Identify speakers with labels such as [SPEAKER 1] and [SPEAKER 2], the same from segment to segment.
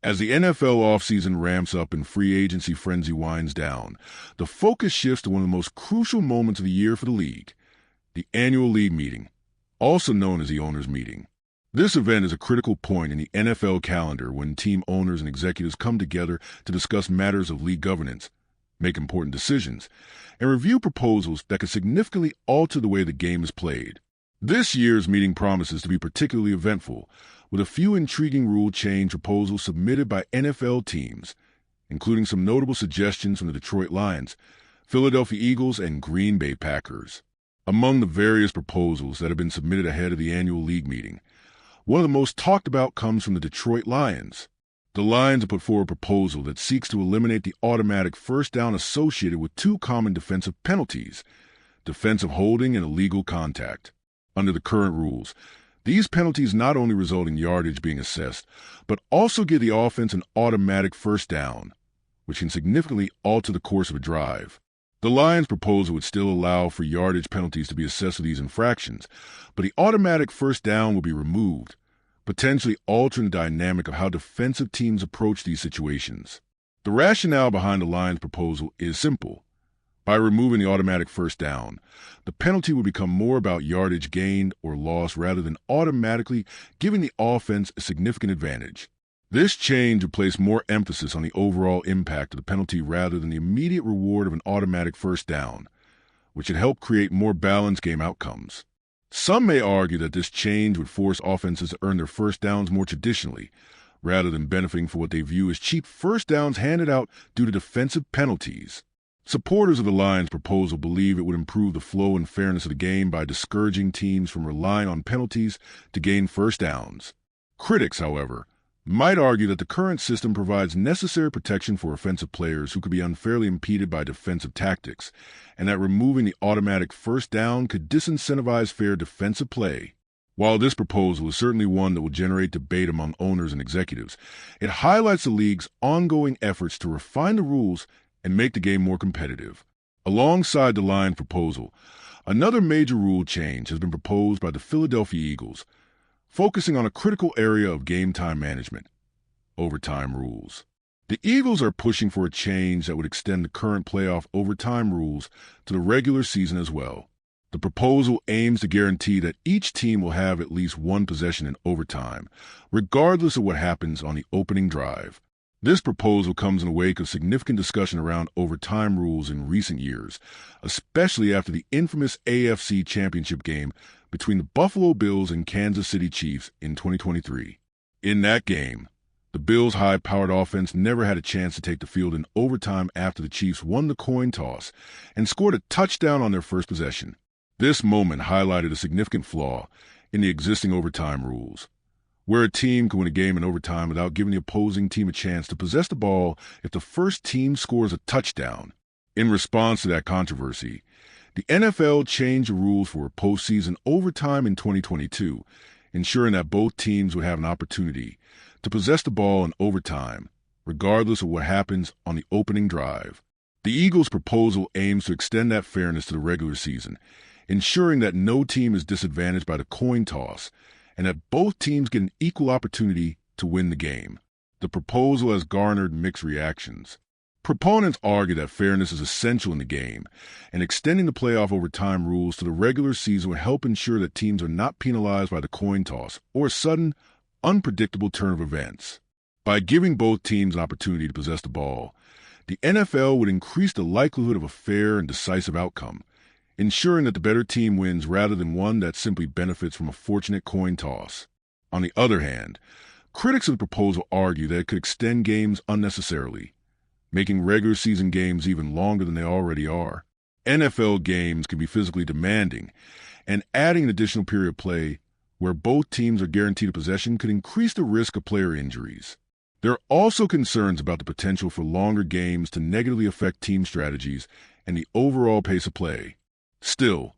[SPEAKER 1] As the NFL offseason ramps up and free agency frenzy winds down, the focus shifts to one of the most crucial moments of the year for the league, the annual league meeting, also known as the owners' meeting. This event is a critical point in the NFL calendar when team owners and executives come together to discuss matters of league governance, make important decisions, and review proposals that could significantly alter the way the game is played. This year's meeting promises to be particularly eventful, with a few intriguing rule change proposals submitted by NFL teams, including some notable suggestions from the Detroit Lions, Philadelphia Eagles, and Green Bay Packers. Among the various proposals that have been submitted ahead of the annual league meeting, one of the most talked about comes from the Detroit Lions. The Lions have put forward a proposal that seeks to eliminate the automatic first down associated with two common defensive penalties, defensive holding and illegal contact. Under the current rules, these penalties not only result in yardage being assessed, but also give the offense an automatic first down, which can significantly alter the course of a drive. The Lions' proposal would still allow for yardage penalties to be assessed for these infractions, but the automatic first down will be removed, potentially altering the dynamic of how defensive teams approach these situations. The rationale behind the Lions' proposal is simple. By removing the automatic first down, the penalty would become more about yardage gained or lost rather than automatically giving the offense a significant advantage. This change would place more emphasis on the overall impact of the penalty rather than the immediate reward of an automatic first down, which would help create more balanced game outcomes. Some may argue that this change would force offenses to earn their first downs more traditionally, rather than benefiting from what they view as cheap first downs handed out due to defensive penalties. Supporters of the Lions' proposal believe it would improve the flow and fairness of the game by discouraging teams from relying on penalties to gain first downs. Critics, however, might argue that the current system provides necessary protection for offensive players who could be unfairly impeded by defensive tactics, and that removing the automatic first down could disincentivize fair defensive play. While this proposal is certainly one that will generate debate among owners and executives, it highlights the league's ongoing efforts to refine the rules and make the game more competitive. Alongside the Lions' proposal, another major rule change has been proposed by the Philadelphia Eagles, focusing on a critical area of game time management: overtime rules. The Eagles are pushing for a change that would extend the current playoff overtime rules to the regular season as well. The proposal aims to guarantee that each team will have at least one possession in overtime, regardless of what happens on the opening drive. This proposal comes in the wake of significant discussion around overtime rules in recent years, especially after the infamous AFC Championship game between the Buffalo Bills and Kansas City Chiefs in 2023. In that game, the Bills' high-powered offense never had a chance to take the field in overtime after the Chiefs won the coin toss and scored a touchdown on their first possession. This moment highlighted a significant flaw in the existing overtime rules, where a team can win a game in overtime without giving the opposing team a chance to possess the ball if the first team scores a touchdown. In response to that controversy, the NFL changed the rules for postseason overtime in 2022, ensuring that both teams would have an opportunity to possess the ball in overtime, regardless of what happens on the opening drive. The Eagles' proposal aims to extend that fairness to the regular season, ensuring that no team is disadvantaged by the coin toss and that both teams get an equal opportunity to win the game. The proposal has garnered mixed reactions. Proponents argue that fairness is essential in the game, and extending the playoff overtime rules to the regular season will help ensure that teams are not penalized by the coin toss or a sudden, unpredictable turn of events. By giving both teams an opportunity to possess the ball, the NFL would increase the likelihood of a fair and decisive outcome, ensuring that the better team wins rather than one that simply benefits from a fortunate coin toss. On the other hand, critics of the proposal argue that it could extend games unnecessarily, making regular season games even longer than they already are. NFL games can be physically demanding, and adding an additional period of play where both teams are guaranteed a possession could increase the risk of player injuries. There are also concerns about the potential for longer games to negatively affect team strategies and the overall pace of play. Still,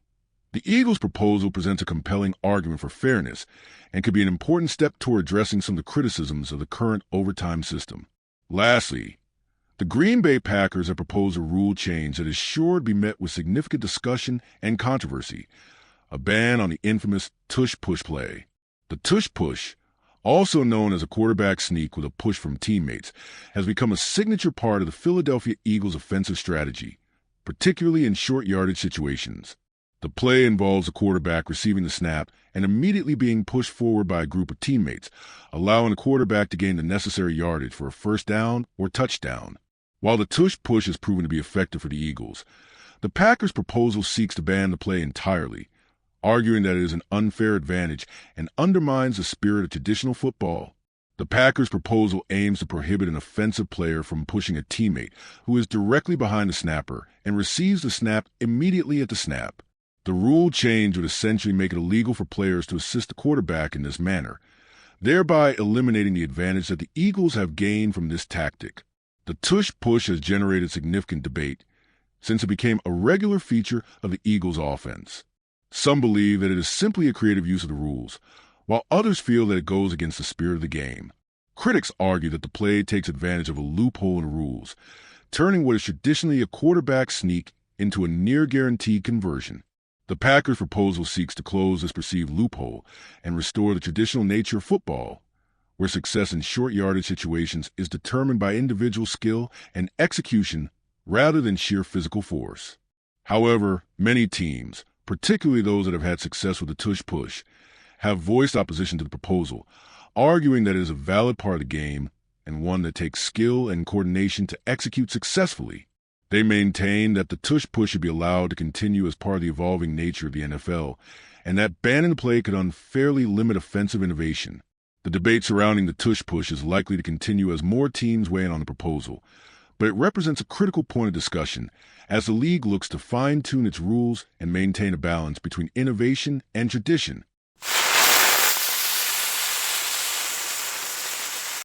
[SPEAKER 1] the Eagles' proposal presents a compelling argument for fairness and could be an important step toward addressing some of the criticisms of the current overtime system. Lastly, the Green Bay Packers have proposed a rule change that is sure to be met with significant discussion and controversy: a ban on the infamous Tush push play. The Tush push, also known as a quarterback sneak with a push from teammates, has become a signature part of the Philadelphia Eagles' offensive strategy, particularly in short yardage situations. The play involves a quarterback receiving the snap and immediately being pushed forward by a group of teammates, allowing the quarterback to gain the necessary yardage for a first down or touchdown. While the Tush push has proven to be effective for the Eagles, the Packers' proposal seeks to ban the play entirely, arguing that it is an unfair advantage and undermines the spirit of traditional football. The Packers' proposal aims to prohibit an offensive player from pushing a teammate who is directly behind the snapper and receives the snap immediately at the snap. The rule change would essentially make it illegal for players to assist the quarterback in this manner, thereby eliminating the advantage that the Eagles have gained from this tactic. The Tush push has generated significant debate since it became a regular feature of the Eagles' offense. Some believe that it is simply a creative use of the rules, while others feel that it goes against the spirit of the game. Critics argue that the play takes advantage of a loophole in the rules, turning what is traditionally a quarterback sneak into a near-guaranteed conversion. The Packers' proposal seeks to close this perceived loophole and restore the traditional nature of football, where success in short yardage situations is determined by individual skill and execution rather than sheer physical force. However, many teams, particularly those that have had success with the Tush push, have voiced opposition to the proposal, arguing that it is a valid part of the game and one that takes skill and coordination to execute successfully. They maintain that the Tush push should be allowed to continue as part of the evolving nature of the NFL, and that banning the play could unfairly limit offensive innovation. The debate surrounding the Tush push is likely to continue as more teams weigh in on the proposal, but it represents a critical point of discussion as the league looks to fine-tune its rules and maintain a balance between innovation and tradition.